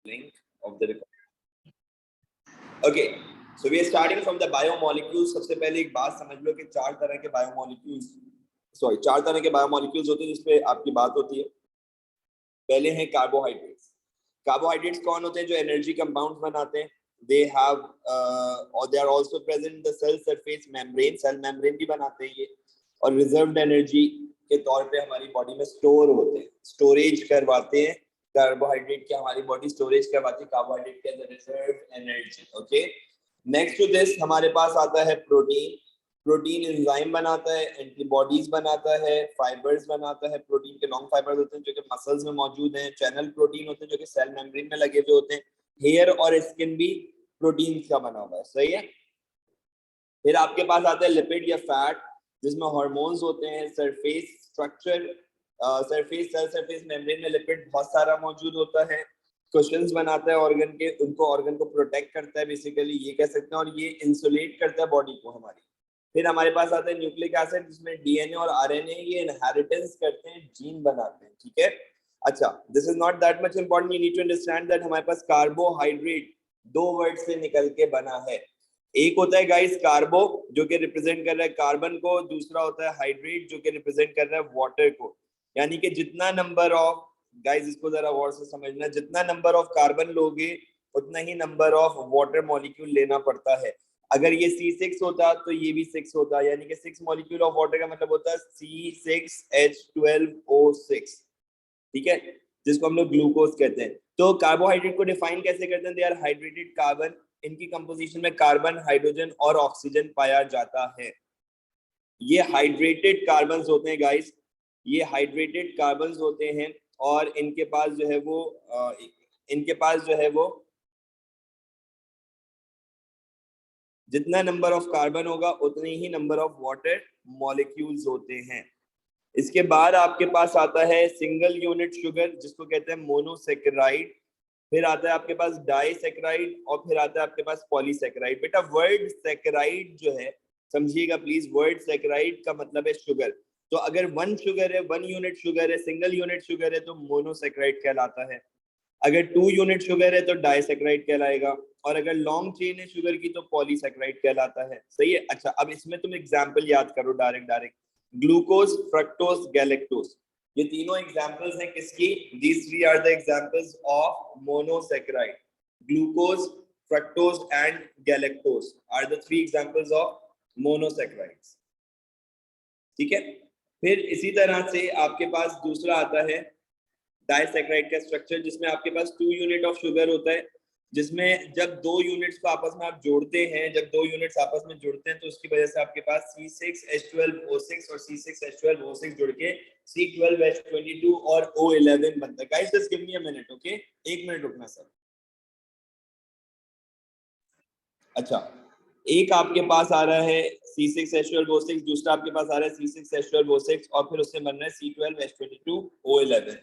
link of the record. Okay, so we are starting from the biomolecules. सबसे पहले एक बात समझ लो कि चार तरह के बायोमोलिक्यूल्स होते हैं जिसपे आपकी बात होती है। पहले हैं कार्बोहाइड्रेट्स। कार्बोहाइड्रेट्स कौन होते हैं? जो एनर्जी कंपाउंड्स बनाते हैं। They have or they are also present in the cell surface membrane. Cell membrane भी बनाते हैं ये, और रिजर्व्ड एनर्जी के तौर पे हमारी बॉडी में स्टोर होते हैं, स्टोरेज करवाते हैं। कार्बोहाइड्रेट की हमारी बॉडी स्टोरेज करवाती है कार्बोहाइड्रेट के reserve energy. Okay, next to this हमारे पास आता है प्रोटीन। प्रोटीन एंजाइम बनाता है, एंटीबॉडीज बनाता है, फाइबर्स बनाता है। प्रोटीन के लॉन्ग फाइबर्स होते हैं जो कि मसल्स में मौजूद हैं। चैनल प्रोटीन होते हैं जो कि सेल मेम्ब्रेन में लगे हुए होते हैं। हेयर और स्किन भी प्रोटीन का बना हुआ है, सही है। फिर आपके पास आता है लिपिड या फैट, जिसमें हार्मोन्स होते हैं। Surface structure, cell surface membrane में लिपिड बहुत सारा मौजूद होता है। क्वेश्चंस बनाता है ऑर्गन के, उनको ऑर्गन को प्रोटेक्ट करता है बेसिकली, ये कह सकते हैं, और ये इंसुलेट करता है बॉडी को हमारी। फिर हमारे पास आता है न्यूक्लिक एसिड, जिसमें डीएनए और आरएनए ये इनहेरिटेंस करते हैं, जीन बनाते हैं, ठीक है। अच्छा, this is not that much important, you need to understand that हमारे पास कार्बोहाइड्रेट दो वर्ड से निकल के बना है। एक होता है गाइस कार्बो, जो कि रिप्रेजेंट कर रहा है कार्बन को। दूसरा होता है हाइड्रेट, जो कि रिप्रेजेंट कर रहा है वाटर को। यानी कि जितना नंबर ऑफ, गाइस इसको जरा गौर से समझना, जितना नंबर ऑफ कार्बन लोगे उतना ही नंबर ऑफ वाटर मॉलिक्यूल लेना पड़ता है। अगर ये C6 होता तो ये भी 6 होता, यानी कि 6 मॉलिक्यूल ऑफ वाटर का मतलब होता है C6H12O6, ठीक है, जिसको हम लोग ग्लूकोज कहते हैं। तो कार्बोहाइड्रेट को डिफाइन कैसे करते हैं? दे आर हाइड्रेटेड कार्बन, इनकी कंपोजिशन में कार्बन, हाइड्रोजन और ऑक्सीजन पाया जाता है। ये हाइड्रेटेड कार्बन्स होते हैं गाइस, ये हाइड्रेटेड कार्बन्स होते हैं, और इनके पास जो है वो जितना नंबर ऑफ कार्बन होगा उतने ही नंबर ऑफ वाटर मॉलिक्यूल्स होते हैं। इसके बाद आपके पास आता है सिंगल यूनिट शुगर, जिसको कहते हैं मोनोसेकेराइड। फिर आता है आपके पास डाइसेकेराइड, और फिर आता है आपके पास पॉलीसेकेराइड। बेटा वर्ड सेकेराइड जो है, समझिएगा प्लीज, वर्ड सेकेराइड का मतलब है शुगर। तो अगर वन शुगर है, वन यूनिट शुगर है, सिंगल यूनिट शुगर है, तो मोनोसेकेराइड कहलाता है। अगर 2 यूनिट शुगर है तो डाइसेकेराइड कहलाएगा, और अगर लॉन्ग चेन है शुगर की तो पॉलीसेकेराइड कहलाता है, सही है। अच्छा, अब इसमें तुम एग्जांपल याद करो डायरेक्ट। ग्लूकोज, फ्रक्टोज, गैलेक्टोज, ये तीनों एग्जांपल्स हैं किसकी? These three are the examples of monosaccharide. Glucose, fructose and galactose are the three examples of monosaccharides, ठीक है। फिर इसी तरह से आपके पास दूसरा आता है डाइसेकेराइड का स्ट्रक्चर, जिसमें आपके पास 2 यूनिट ऑफ शुगर होता है, जिसमें जब 2 यूनिट्स को आपस में आप जोड़ते हैं, जब 2 यूनिट्स आपस में जुड़ते हैं तो उसकी वजह से आपके पास C6H12O6 और C6H12O6 जुड़ के C12H22 और O11 बनता है। Guys just give me a minute, okay, 1 minute रुकना सर। अच्छा, एक आपके पास आ रहा है C6H12O6, दूसरा आपके पास आ रहा है C6H12O6, और फिर उससे बन रहा है C12H22O11।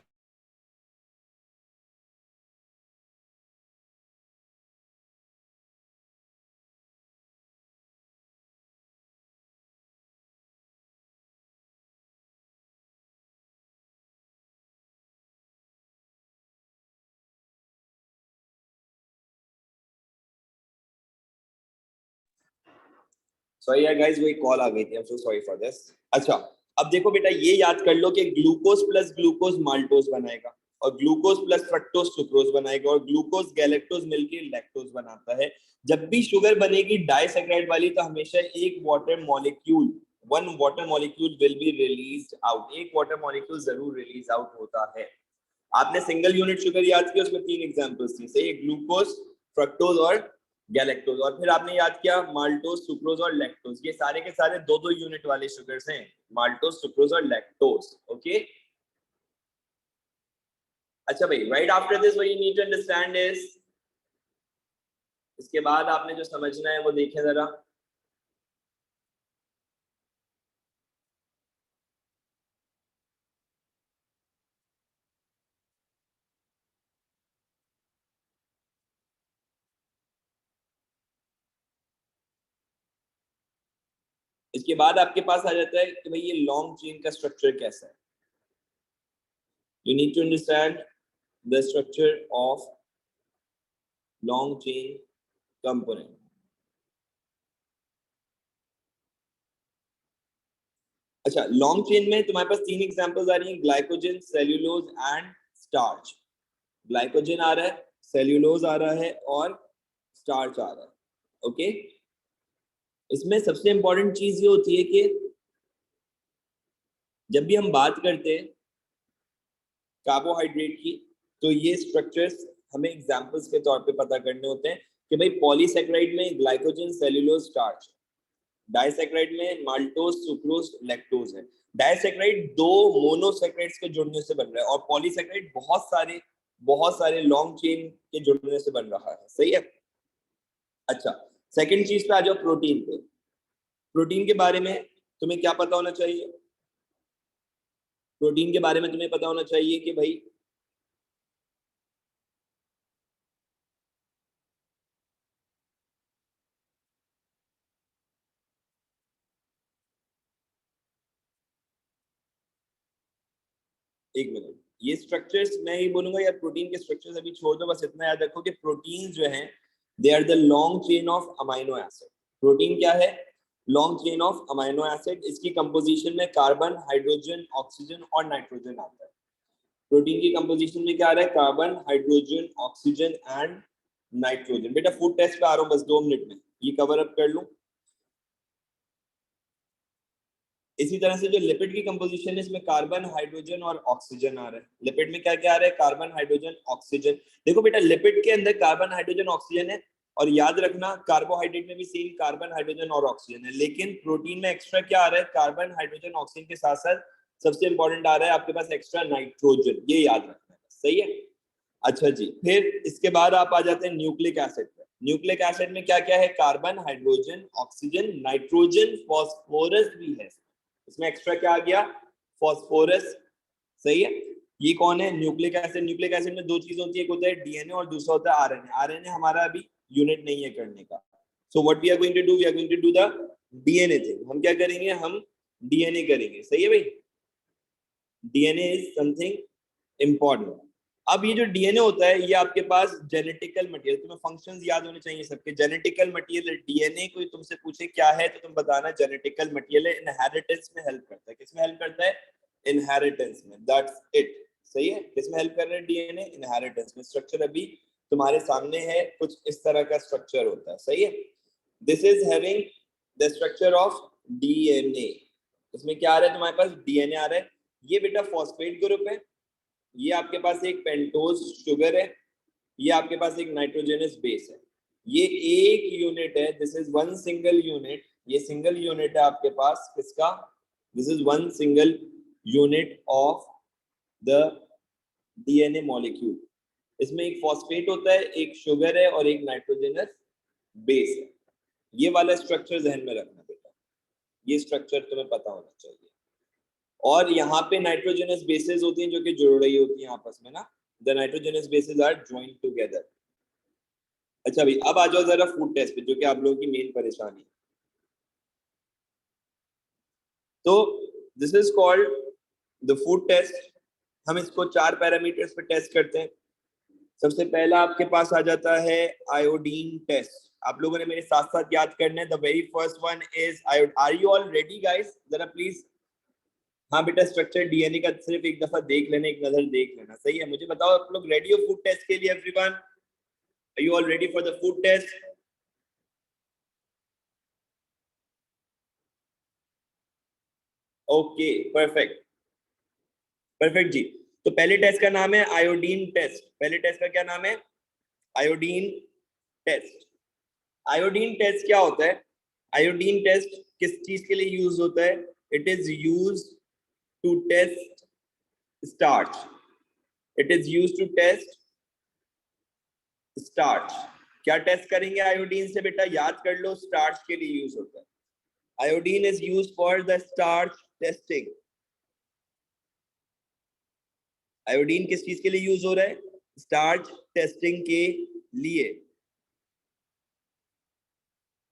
सॉरी यार गाइस, वही कॉल आ गई थी, I am so sorry for this. अच्छा, अब देखो बेटा, ये याद कर लो कि ग्लूकोज प्लस ग्लूकोज माल्टोज बनाएगा, और ग्लूकोज प्लस फ्रक्टोज सुक्रोज बनाएगा, और ग्लूकोज गैलेक्टोज मिलके लैक्टोज बनाता है। जब भी शुगर बनेगी डाइसेकेराइड वाली, तो हमेशा एक water molecule, one water molecule will be released out, एक वाटर मॉलिक्यूल जरूर रिलीज आउट होता है। आपने सिंगल यूनिट शुगर याद किया, उसमें 3 एग्जांपल्स थी, सही है, ग्लूकोज, फ्रक्टोज और गैलेक्टोज। और फिर आपने याद किया माल्टोज, सुक्रोज और लैक्टोज, ये सारे के सारे 2-2 यूनिट वाले शुगर्स हैं, माल्टोज, सुक्रोज और लैक्टोज, ओके। अच्छा भाई, right after this what you need to understand is, इसके बाद आपने जो समझना है वो देखें जरा। इसके बाद आपके पास आ जाता है कि भाई ये लॉन्ग चेन का स्ट्रक्चर कैसा है। You need to understand the structure of long chain component. अच्छा, लॉन्ग चेन में तुम्हारे पास 3 एग्जांपल्स आ रही हैं, glycogen, cellulose and starch. Glycogen आ रहा है, सेल्यूलोज आ रहा है और स्टार्च आ रहा है। ओके, इसमें सबसे इंपॉर्टेंट चीज ये होती है कि जब भी हम बात करते हैं कार्बोहाइड्रेट की, तो ये स्ट्रक्चर्स हमें एग्जांपल्स के तौर पे पता करने होते हैं कि भाई पॉलीसेकेराइड में ग्लाइकोजन, सेल्यूलोज, स्टार्च। डाइसेकेराइड में माल्टोज, सुक्रोज, लैक्टोज है। डाइसेकेराइड 2 मोनोसेकेराइड्स के जुड़ने से बन रहा है और पॉलीसेकेराइड बहुत सारे लॉन्ग चेन के जुड़ने से बन रहा है। सही है। अच्छा, सेकंड चीज पे आ जाओ, प्रोटीन पे। प्रोटीन के बारे में तुम्हें क्या पता होना चाहिए? प्रोटीन के बारे में तुम्हें पता होना चाहिए कि भाई एक मिनट, ये स्ट्रक्चर्स मैं ही बोलूंगा या प्रोटीन के स्ट्रक्चर्स अभी छोड़ दो, बस इतना याद रखो कि प्रोटीन जो है they are the long chain of amino acid. Protein क्या है? Long chain of amino acid. इसकी कंपोजिशन में कार्बन, हाइड्रोजन, ऑक्सीजन और नाइट्रोजन आता है। प्रोटीन की कंपोजिशन में क्या आ रहा है? Carbon, hydrogen, oxygen and nitrogen. बेटा फूड टेस्ट पे आ रहा हूँ, बस 2 मिनट में ये कवर अप कर लूं। इसी तरह से जो लिपिड की कंपोजिशन है, इसमें कार्बन, हाइड्रोजन और ऑक्सीजन आ रहा है। लिपिड में क्या क्या आ रहा है? Carbon, hydrogen, oxygen. देखो बेटा, लिपिड के अंदर कार्बन, हाइड्रोजन, ऑक्सीजन है, और याद रखना कार्बोहाइड्रेट में भी सेम कार्बन, हाइड्रोजन और ऑक्सीजन है। लेकिन प्रोटीन में एक्स्ट्रा क्या आ रहा है? कार्बन, हाइड्रोजन, ऑक्सीजन के साथ साथ सबसे इंपॉर्टेंट आ रहा है आपके पास एक्स्ट्रा नाइट्रोजन। ये याद रखना है, सही है। अच्छा जी, फिर इसके बाद आप आ जाते हैं न्यूक्लिक एसिड पे। न्यूक्लिक एसिड में क्या क्या है? Carbon, hydrogen, oxygen, nitrogen, phosphorus भी है। इसमें एक्स्ट्रा क्या आ गया? फॉस्फोरस। सही है। ये कौन है? Nucleic acid. न्यूक्लिक एसिड में 2 चीज होती है, एक होता है डीएनए और दूसरा होता है आरएनए। आरएनए हमारा अभी यूनिट नहीं है करने का। So what we are going to do, we are going to do the DNA thing. हम क्या करेंगे? हम डीएनए करेंगे। सही है भाई, डीएनए इज समथिंग इंपॉर्टेंट। अब ये जो डीएनए होता है, ये आपके पास जेनेटिकल मटेरियल, तुम्हें फंक्शंस याद होने चाहिए सबके। जेनेटिकल मटेरियल डीएनए, कोई तुमसे पूछे क्या है तो तुम बताना जेनेटिकल मटेरियल है, इनहेरिटेंस में हेल्प करता है। किसमें हेल्प करता है? इनहेरिटेंस में, दैट्स इट। सही है। किसमें हेल्प कर रहे हैं डीएनए? इनहेरिटेंस में। स्ट्रक्चर अभी तुम्हारे सामने है, कुछ इस तरह का स्ट्रक्चर होता है। सही है। This is having the structure of DNA. इसमें क्या आ रहा है तुम्हारे पास? डीएनए आ रहा है। ये बेटा फॉस्फेट ग्रुप है, ये आपके पास एक पेंटोज शुगर है, ये आपके पास एक नाइट्रोजनस बेस है। ये एक यूनिट है, this is one single unit. ये सिंगल यूनिट है आपके पास किसका? This is one single unit of the DNA molecule. इसमें एक फॉस्फेट होता है, एक शुगर है और एक नाइट्रोजनस बेस है। ये वाला स्ट्रक्चर ध्यान में रखना बेटा, ये स्ट्रक्चर तुम्हें पता होना चाहिए। और यहाँ पे नाइट्रोजनस बेसेस होती हैं जो कि जुड़ रही होती हैं आपस में ना, the nitrogenous bases are joint together. अच्छा भाई, अब आ जाओ जरा फूड टेस्ट पे, जो कि आप लोगों की मेन परेशानी है। तो this is called the food test. हम इसको 4 पैरामीटर्स पे टेस्ट करते हैं। सबसे पहला आपके पास आ जाता है आयोडीन टेस्ट। आप लोगों ने मेरे साथ साथ याद करना है। The very first one is iodine. Are you all ready guys? जरा प्लीज। हाँ बेटा, स्ट्रक्चर डीएनए का सिर्फ एक दफा देख लेना, एक नजर देख लेना। सही है। मुझे बताओ आप लोग रेडी हो फूड टेस्ट के लिए? Everyone, are you all ready for the food test? Okay, perfect. Perfect जी। तो पहले टेस्ट का नाम है आयोडीन टेस्ट। पहले टेस्ट का क्या नाम है? Iodine test. आयोडीन टेस्ट क्या होता है? आयोडीन टेस्ट किस चीज के लिए यूज होता है? It is use to test starch. It is use to test starch. क्या टेस्ट करेंगे आयोडीन से बेटा? याद कर लो, स्टार्च के लिए यूज होता है। Iodine is use for the starch testing. Iodine किस चीज के लिए यूज हो रहा है? स्टार्च टेस्टिंग के लिए।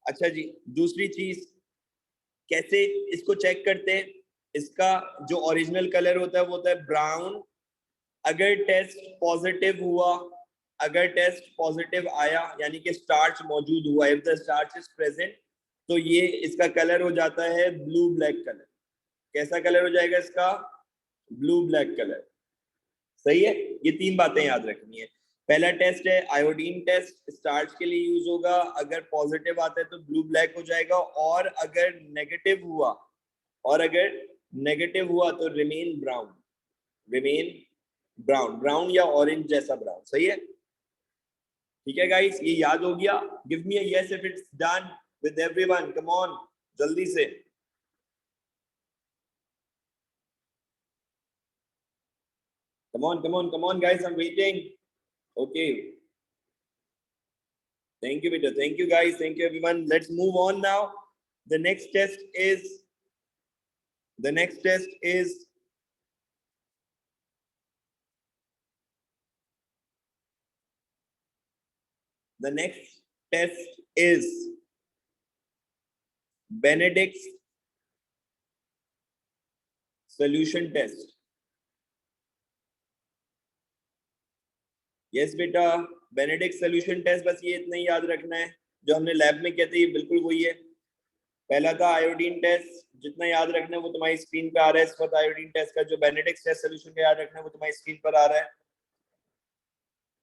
अच्छा जी, दूसरी चीज कैसे इसको चेक करते हैं? इसका जो ओरिजिनल कलर होता है वो होता है ब्राउन। अगर टेस्ट पॉजिटिव हुआ अगर टेस्ट पॉजिटिव आया यानी कि स्टार्च मौजूद हुआ, if the starch is present, तो ये इसका कलर हो जाता है ब्लू ब्लैक कलर। कैसा कलर हो जाएगा इसका? Blue black colour. सही है, ये तीन बातें याद रखनी है। पहला टेस्ट है आयोडीन टेस्ट, स्टार्च के लिए यूज होगा, अगर पॉजिटिव आता है तो ब्लू ब्लैक हो जाएगा, और अगर नेगेटिव हुआ तो रिमेन ब्राउन, ब्राउन या ऑरेंज जैसा ब्राउन। सही है, ठीक है गाइस, ये याद हो गया। Give me a yes if it's done with everyone, come on जल्दी से। come on guys, I'm waiting. Okay, thank you beta, thank you guys, thank you everyone. Let's move on now. The next test is the next test is Benedict's solution test. Yes बेटा, Benedict solution test, बस ये इतना ही याद रखना है जो हमने lab में किया था, ये बिल्कुल वही है। पहला था आयोडीन टेस्ट, जितना याद रखना है वो तुम्हारी स्क्रीन पे आ रहा है इस वक्त। आयोडीन टेस्ट का जो बेनेडिक्ट टेस्ट सोल्यूशन का याद रखना है वो तुम्हारी स्क्रीन पर आ रहा है।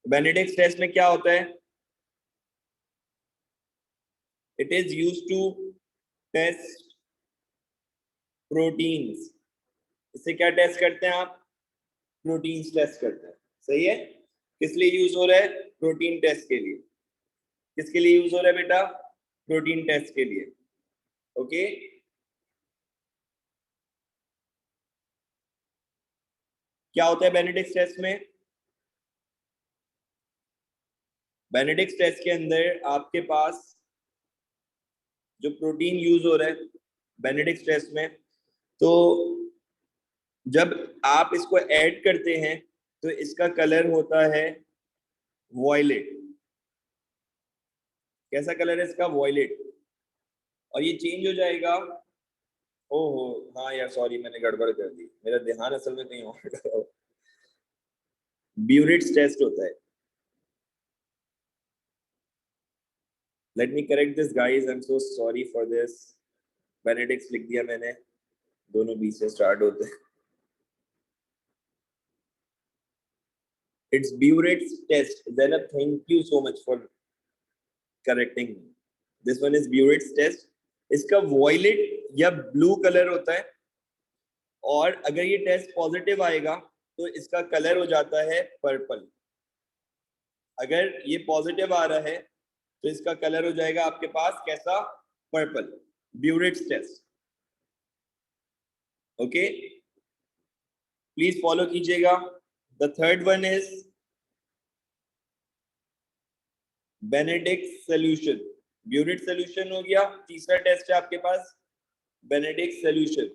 बेनेडिक्ट टेस्ट में क्या होता है? It is used to test proteins. इससे क्या टेस्ट करते हैं आप? प्रोटीन्स टेस्ट करते हैं। सही है, किस लिए यूज हो रहा है? प्रोटीन टेस्ट के लिए। किसके लिए यूज हो रहा है बेटा? प्रोटीन टेस्ट के लिए। ओके, क्या होता है बेनेडिक्ट टेस्ट में? बेनेडिक्ट टेस्ट के अंदर आपके पास जो प्रोटीन यूज हो रहा है बेनेडिक्ट टेस्ट में, तो जब आप इसको ऐड करते हैं तो इसका कलर होता है वॉयलेट। कैसा कलर है इसका? वॉयलेट। और ये चेंज हो जाएगा। ओहो, हाँ यार सॉरी, मैंने गड़बड़ कर दी, मेरा ध्यान असल में कहीं और। ब्यूरिट्स टेस्ट होता है। Let me correct this guys, I am so sorry for this. Benedict लिख दिया मैंने, दोनों बी से स्टार्ट होते हैं। It's Buret's test. Zainab, thank you so much for correcting me. This one is Buret's test. इसका वॉयलेट या blue colour होता है, और अगर ये टेस्ट पॉजिटिव आएगा तो इसका कलर हो जाता है पर्पल। अगर ये पॉजिटिव आ रहा है तो इसका कलर हो जाएगा आपके पास कैसा? Purple. Biurets test. Okay, please follow कीजिएगा। The third one is Benedict solution. Biuret solution हो गया। तीसरा टेस्ट है आपके पास बेनेडिक्ट सोल्यूशन।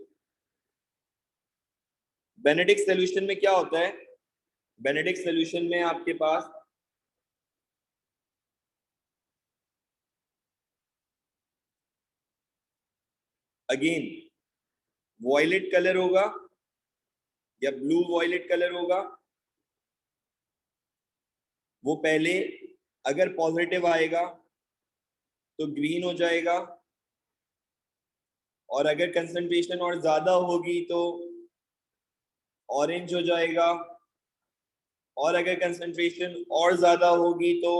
बेनेडिक्ट सोल्यूशन में क्या होता है? बेनेडिक्ट सोल्यूशन में आपके पास अगेन वॉयलेट कलर होगा या ब्लू वॉयलेट कलर होगा। वो पहले अगर पॉजिटिव आएगा तो ग्रीन हो जाएगा, और अगर कंसंट्रेशन और ज्यादा होगी तो ऑरेंज हो जाएगा, और अगर कंसंट्रेशन और ज्यादा होगी तो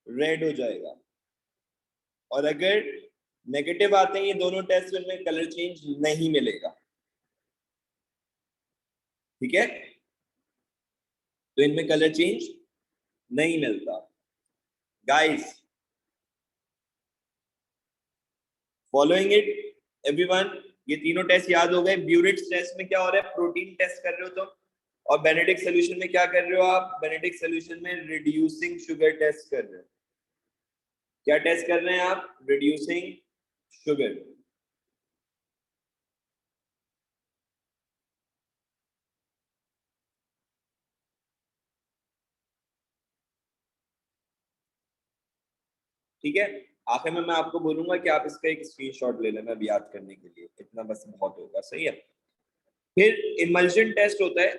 रेड हो जाएगा। और अगर नेगेटिव आते हैं ये दोनों टेस्ट, में कलर चेंज नहीं मिलेगा। ठीक है, तो इनमें कलर चेंज नहीं मिलता। गाइस, फॉलोइंग इट एवरीवन, ये तीनों टेस्ट याद हो गए। ब्यूरिट्स टेस्ट में क्या हो रहा है? प्रोटीन टेस्ट कर रहे हो तुम। और बेनेडिक्ट सोल्यूशन में क्या कर रहे हो आप? बेनेडिक्ट सोल्यूशन में रिड्यूसिंग शुगर टेस्ट कर रहे हो। क्या टेस्ट कर रहे हैं आप? Reducing sugar. ठीक है, आखिर में मैं आपको बोलूंगा कि आप इसका एक स्क्रीनशॉट ले लेना अभी याद करने के लिए, इतना बस बहुत होगा। सही है, फिर इमल्शन टेस्ट होता है।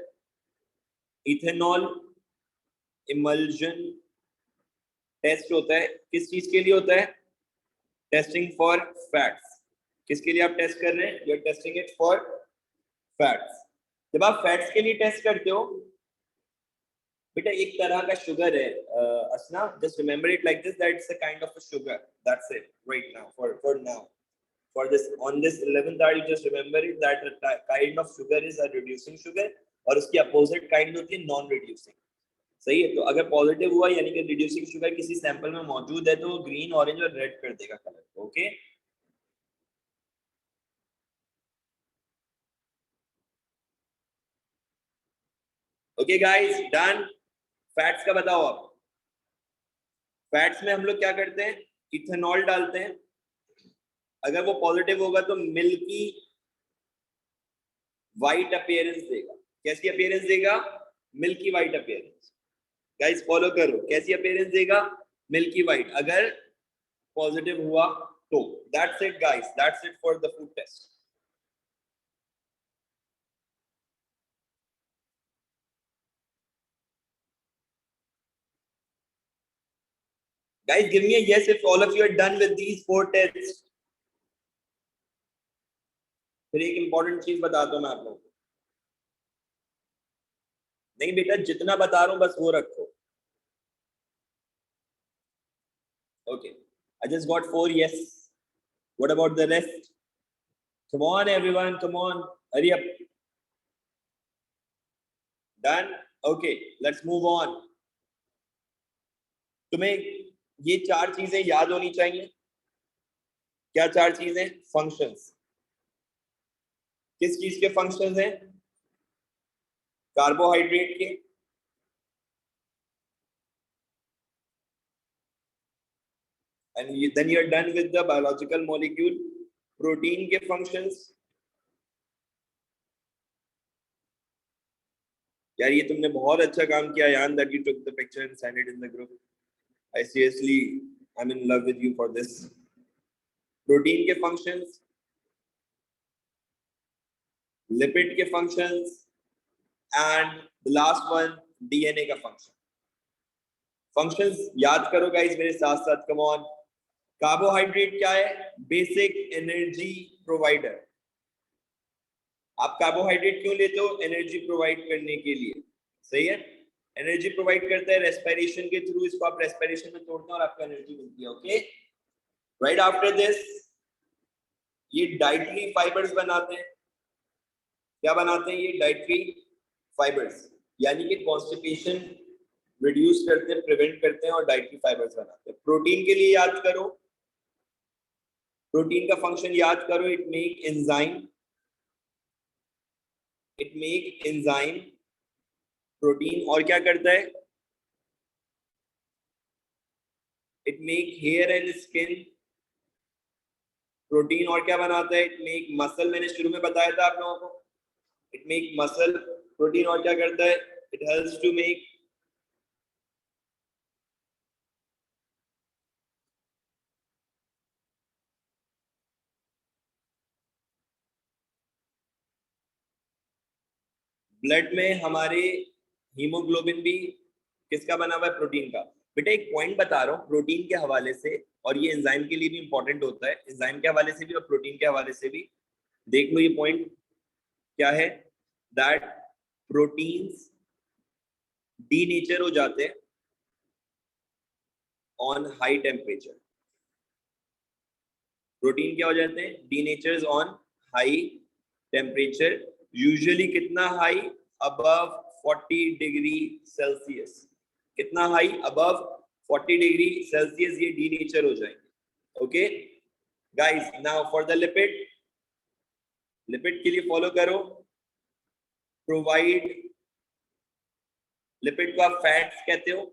इथेनॉल इमल्जन टेस्ट होता है, किस चीज के लिए होता है? Testing for fats. किसके लिए आप टेस्ट कर रहे हैं? You are testing it for fats. जब आप फैट्स के लिए टेस्ट करते हो बेटा, एक तरह का शुगर है असना, just remember it like this, that it's a kind of a sugar, that's it right now, for now, for this on this 11th hour, you just remember it that a kind of sugar is a reducing sugar और उसकी opposite kind होती है non reducing. सही है, तो अगर positive हुआ यानी कि रिड्यूसिंग शुगर किसी सैंपल में मौजूद है तो वो ग्रीन, ऑरेंज और रेड कर देगा colour. Okay, okay guys, done. Fats का बताओ आप। फैट्स में हम लोग क्या करते हैं? इथेनॉल डालते हैं। अगर वो पॉजिटिव होगा तो मिल्की व्हाइट अपीयरेंस देगा। कैसी अपीयरेंस देगा? Milky white appearance. Guys follow करो, कैसी अपीयरेंस देगा? मिल्की व्हाइट, अगर पॉजिटिव हुआ तो। That's it guys, that's it for the food test. Guys, give me a yes if all of you are done with these 4 tests. फिर एक important चीज बताता हूं मैं आप लोगों को। नहीं बेटा, जितना बता रहा हूं बस वो रखो। Okay, I just got 4 yes. What about the rest? Come on everyone, come on, hurry up. Done? Okay, let's move on. तुम्हें ये 4 चीजें याद होनी चाहिए। क्या 4 चीजें? फंक्शंस। किस चीज के फंक्शंस हैं? कार्बोहाइड्रेट के, and then you are done with the biological molecule. Protein के फंक्शंस। यार ये तुमने बहुत अच्छा काम किया यान, that you took the picture and sent it in the group. I seriously, I'm in love with you for this. Protein के फंक्शंस, लिपिड के functions, and the last one DNA का फंक्शन। फंक्शंस याद करो guys मेरे साथ साथ, come on. Carbohydrate क्या है? Basic energy provider. आप कार्बोहाइड्रेट क्यों लेते हो? एनर्जी प्रोवाइड करने के लिए। सही है, एनर्जी प्रोवाइड करता है रेस्पिरेशन के थ्रू, इसको आप रेस्पिरेशन में तोड़ते हैं और आपको एनर्जी मिलती है। ओके, राइट आफ्टर दिस ये डाइटरी फाइबर्स बनाते हैं। क्या बनाते हैं ये? डाइटरी फाइबर्स, यानी कि कॉन्स्टिपेशन रिड्यूस करते हैं, प्रिवेंट करते हैं और डाइटरी फाइबर्स बनाते हैं। प्रोटीन के लिए याद करो, प्रोटीन का फंक्शन याद करो, it make enzyme, it make enzyme. Protein और क्या करता है? It make hair and skin. Protein और क्या बनाता है? इट मेक मसल, मैंने शुरू में बताया था आप लोगों को, इट मेक मसल। प्रोटीन और क्या करता है? It helps to make blood में हमारे हीमोग्लोबिन भी किसका बना हुआ है? प्रोटीन का। बेटा एक पॉइंट बता रहा हूँ प्रोटीन के हवाले से, और ये एंजाइम के लिए भी इंपॉर्टेंट होता है, एंजाइम के हवाले से भी और प्रोटीन के हवाले से भी। देख लो ये पॉइंट क्या है, दैट प्रोटीन्स डीनेचर हो जाते हैं ऑन हाई टेम्परेचर। प्रोटीन क्या हो जाते हैं? डीनेचर्स ऑन हाई टेम्परेचर। यूजुअली कितना हाई? Above 40 degree Celsius. कितना हाई? अबव 40 डिग्री सेल्सियस ये डीनेचर हो जाएंगे। Okay guys, now for the lipid. Lipid के लिए फॉलो करो, प्रोवाइड। लिपिड को आप फैट्स कहते हो।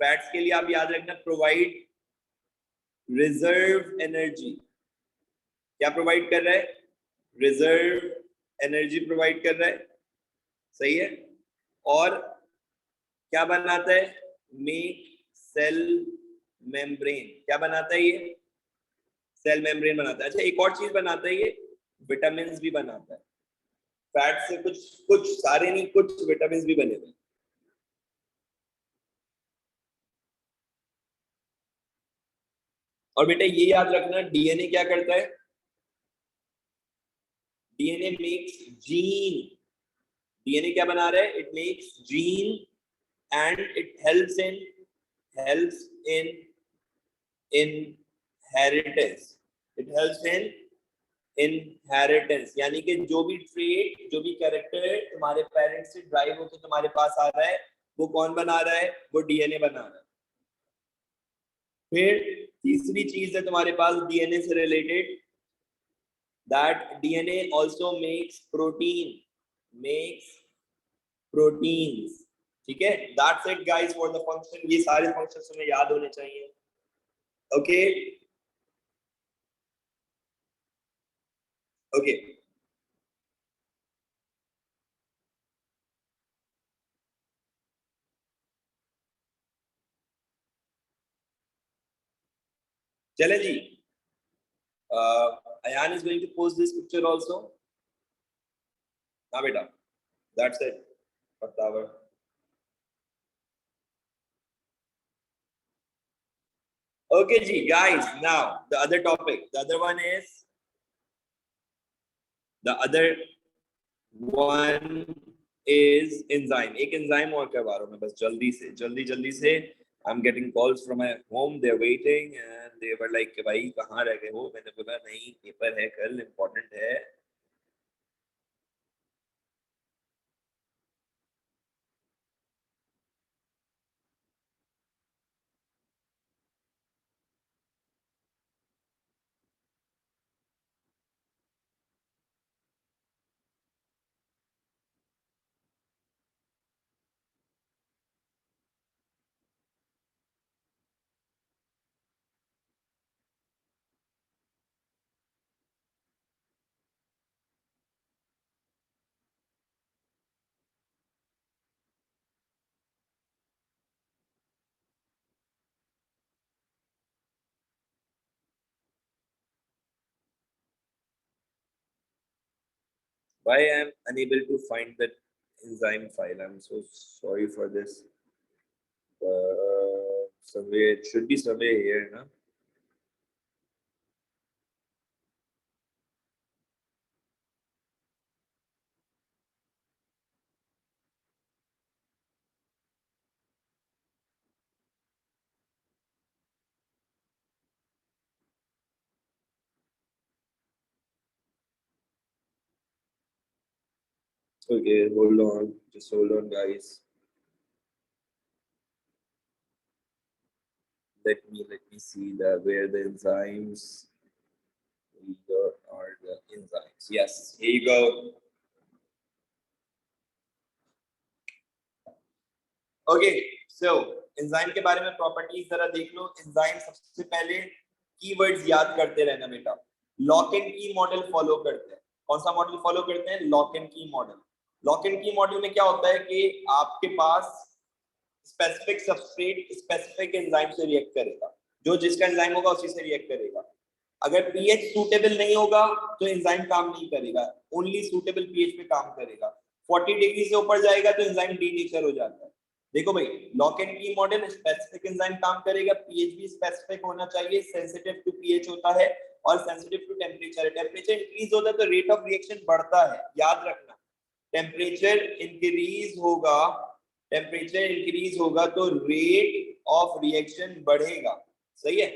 फैट्स के लिए आप याद रखना, प्रोवाइड रिजर्व एनर्जी। क्या प्रोवाइड कर रहा है? रिजर्व एनर्जी प्रोवाइड कर रहा है। सही है, और क्या बनाता है? Make cell membrane. क्या बनाता है ये? सेल मेम्ब्रेन बनाता है। अच्छा एक और चीज बनाता है ये, विटामिन भी बनाता है। फैट से कुछ कुछ सारे नहीं, कुछ विटामिन भी बने हुए। और बेटा ये याद रखना, डीएनए क्या करता है? DNA makes gene. डीएनए क्या बना रहा है? It makes gene and it helps in inheritance. It helps in inheritance, यानी कि जो भी ट्रेट, जो भी कैरेक्टर तुम्हारे पेरेंट्स से ड्राइव होकर तुम्हारे पास आ रहा है, वो कौन बना रहा है? वो डीएनए बना रहा है। फिर तीसरी चीज है तुम्हारे पास डीएनए से related, that DNA also makes proteins। ठीक है, that's it guys for the function। ये सारे फंक्शंस तुम्हें याद होने चाहिए। ओके ओके चले जी। Ayan is going to post this picture also। हाँ बेटा, that's it। बताओ। Okay ji guys, now the other topic, the other one is enzyme। एक enzyme और करवा रहा हूँ मैं, बस जल्दी से। I'm getting calls from my home, they're waiting and they were like कि भाई कहाँ रह गए हो? मैंने बोला नहीं, पेपर है कल, इम्पोर्टेंट है। Why I am unable to find that enzyme file? I'm so sorry for this। Somewhere it should be somewhere here, na? Okay, hold on, just hold on, guys। Let me see that where the enzymes. Here are the enzymes। Yes, here you go। Okay so enzyme के बारे में properties जरा देख लो। Enzyme सबसे पहले keywords याद करते रहना बेटा। लॉक एंड की मॉडल फॉलो करते हैं। कौन सा मॉडल फॉलो करते हैं? लॉक एंड की मॉडल। लॉक एंड की मॉडल में क्या होता है कि आपके पास स्पेसिफिक सबस्ट्रेट स्पेसिफिक एंजाइम से रिएक्ट करेगा, जो जिसका एंजाइम होगा उसी से रिएक्ट करेगा। अगर पीएच सूटेबल नहीं होगा तो एंजाइम काम नहीं करेगा, ओनली सूटेबल पीएच पे काम करेगा। 40 डिग्री से ऊपर जाएगा तो एंजाइम डीनेचर हो जाता है। देखो भाई, लॉक एंड की मॉडल, स्पेसिफिक एंजाइम काम करेगा, पीएच भी स्पेसिफिक होना चाहिए, सेंसिटिव टू पीएच होता है और sensitive to temperature. Temperature increase होता है तो रेट ऑफ रिएक्शन बढ़ता है, याद रखना। टेम्परेचर इंक्रीज होगा, टेम्परेचर इंक्रीज होगा तो रेट ऑफ रिएक्शन बढ़ेगा, सही है।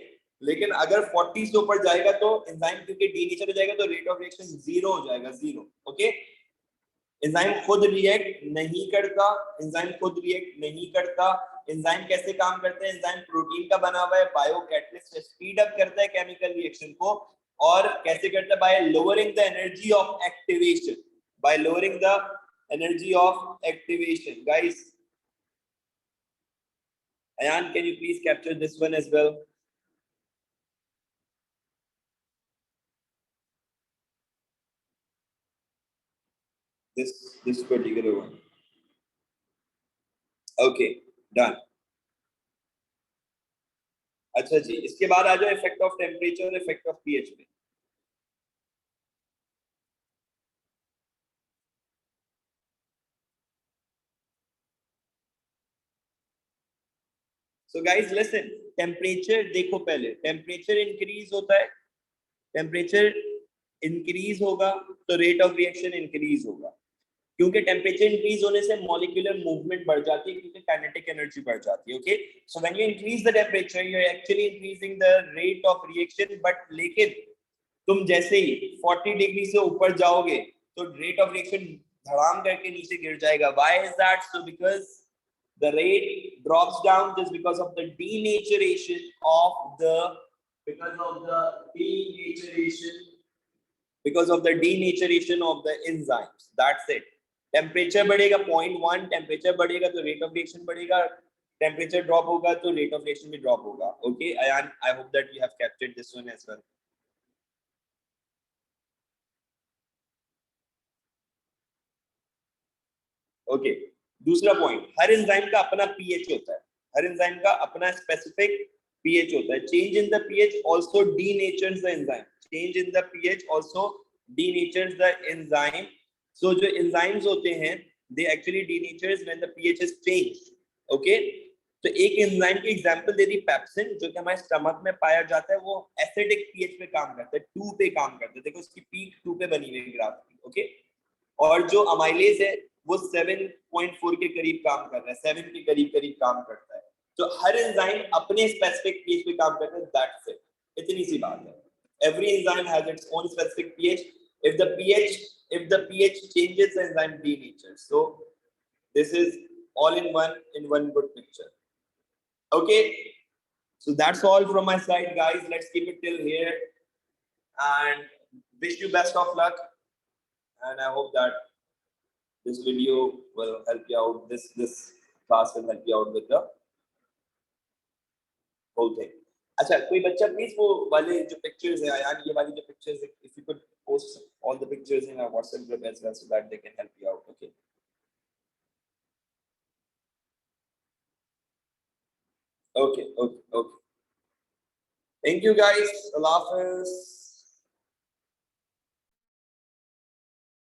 लेकिन अगर 40 से ऊपर जाएगा तो एंजाइम क्योंकि डीनेचर हो जाएगा तो रेट ऑफ रिएक्शन जीरो हो जाएगा, जीरो। ओके, एंजाइम खुद रिएक्ट नहीं करता, एंजाइम खुद रिएक्ट नहीं करता। एंजाइम कैसे काम करते हैं? एंजाइम प्रोटीन का बना हुआ है, बायो कैटलिस्ट स्पीड अप करता है केमिकल रिएक्शन को। और कैसे करता है? Bye lowering the energy of activation, bye lowering the energy of activation. Guys, Ayan, can you please capture this one as well? This particular one। Okay, done। अच्छा जी, इसके बाद आ जाओ इफेक्ट ऑफ टेम्परेचर और इफेक्ट ऑफ पीएच पे। So guys listen, temperature देखो, पहले temperature increase होता है, टेम्परेचर इंक्रीज होगा तो रेट ऑफ रिएक्शन इंक्रीज होगा, क्योंकि टेम्परेचर इंक्रीज होने से मॉलिक्यूलर मूवमेंट बढ़ जाती है, क्योंकि काइनेटिक एनर्जी बढ़ जाती है। Okay, so when you increase the temperature you are actually increasing the rate of reaction, but लेकिन तुम जैसे ही 40 डिग्री से ऊपर जाओगे तो रेट ऑफ रिएक्शन धड़ाम करके नीचे गिर जाएगा। Why is that? So because the rate drops down just because of the denaturation of the denaturation of the enzymes. That's it. Temperature बढ़ेगा 0.1, टेम्परेचर बढ़ेगा तो रेट ऑफ रिएक्शन बढ़ेगा, टेम्परेचर ड्रॉप होगा तो रेट ऑफ रिएक्शन भी drop होगा। Okay Ayaan, I hope that you have captured this one as well. Okay, दूसरा point, हर एंजाइम का अपना पीएच होता है, हर एंजाइम का अपना स्पेसिफिक पीएच होता है। Change in the pH also denatures the enzyme, change in the pH also denatures the enzyme. So जो एंजाइम्स होते हैं they actually denatures when the pH is changed. Okay, तो एक एंजाइम की एग्जांपल दे दी pepsin, जो कि हमारे स्टमक में पाया जाता है, वो एसिडिक पीएच पे काम करता है, 2 पे काम करता है। देखो उसकी पीक 2 पे बनी हुई है ग्राफ की। ओके, और जो अमाइलेज है वो 7.4 के करीब काम कर रहा है, 7 के करीब करीब काम करता है। तो हर एंजाइम अपने स्पेसिफिक पीएच पे काम करता है, दैट्स इट, इतनी सी बात है। Every enzyme has its own specific pH. if the pH changes, the enzyme denatures. So this is all in one good picture. Okay, so that's all from my side, guys. Let's keep it till here and wish you best of luck, and I hope that this video will help you out, this class will help you out with the whole thing. अच्छा, कोई बच्चा please वो वाले जो pictures है यार, ये वाली जो पिक्चर्स है, if you could post all the pictures in our WhatsApp group as well so that they can help you out. Okay, okay. Thank you guys. Allah Hafiz.